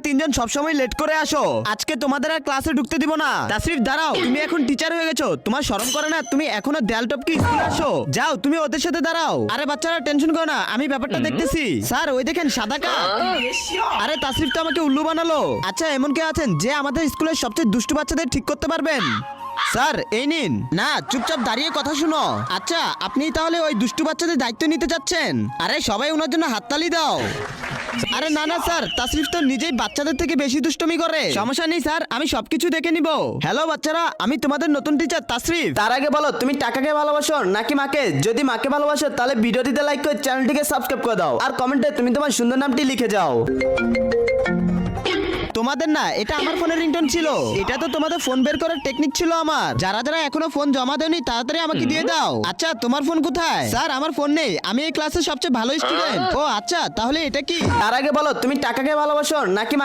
তিনজন সবসময় লেট করে আসো। আজকে তোমাদের আর ক্লাসে ঢুকতে দিব না। তাসরিফ দাঁড়াও, তুমি এখন টিচার হয়ে গেছো, তোমার শরম করে না? তুমি এখনো দেয়াল টপকে স্কুলে আসো। যাও তুমি ওদের সাথে দাঁড়াও। আরে বাচ্চারা টেনশন করো না, আমি ব্যাপারটা দেখতেছি। স্যার ওই দেখেন সাদা কাক। আরে তাসরিফ তো আমাকে উল্লু বানালো। আচ্ছা এমন কে আছেন যে আমাদের স্কুলের সবচেয়ে দুষ্টু বাচ্চাদের ঠিক করতে পারবেন? স্যার এই নিন। না চুপচাপ দাঁড়িয়ে কথা শুনো। আচ্ছা আপনি তাহলে ওই দুষ্টু বাচ্চাদের দায়িত্ব নিতে যাচ্ছেন? আরে সবাই ওনার জন্য হাততালি দাও। আরে না না স্যার, তাসরিফ তো নিজেই বাচ্চাদের থেকে বেশি দুষ্টুমি করে। সমস্যা নেই স্যার, আমি সবকিছু দেখে নিব। হ্যালো বাচ্চারা, আমি তোমাদের নতুন টিচার তাসরিফ। তার আগে বলো তুমি টাকাকে ভালোবাসো নাকি মাকে? যদি মাকে ভালোবাসো তাহলে ভিডিওটিতে লাইক করে চ্যানেলটিকে সাবস্ক্রাইব করে দাও, আর কমেন্টে তুমি তোমার সুন্দর নামটি লিখে যাও। তোমাদের না, এটা আমার ফোনের রিংটোন ছিল। এটা তো তোমাদের ফোন বের করার টেকনিক ছিল আমার। যারা যারা এখনো ফোন জমা দেওনি তাড়াতাড়ি আমাকে দিয়ে দাও। আচ্ছা তোমার ফোন কোথায়? স্যার আমার ফোন নেই, আমি এই ক্লাসের সবচেয়ে ভালো স্টুডেন্ট। ও আচ্ছা তাহলে এটা কি? তার আগে বলো তুমি টাকাকে ভালোবাসো নাকি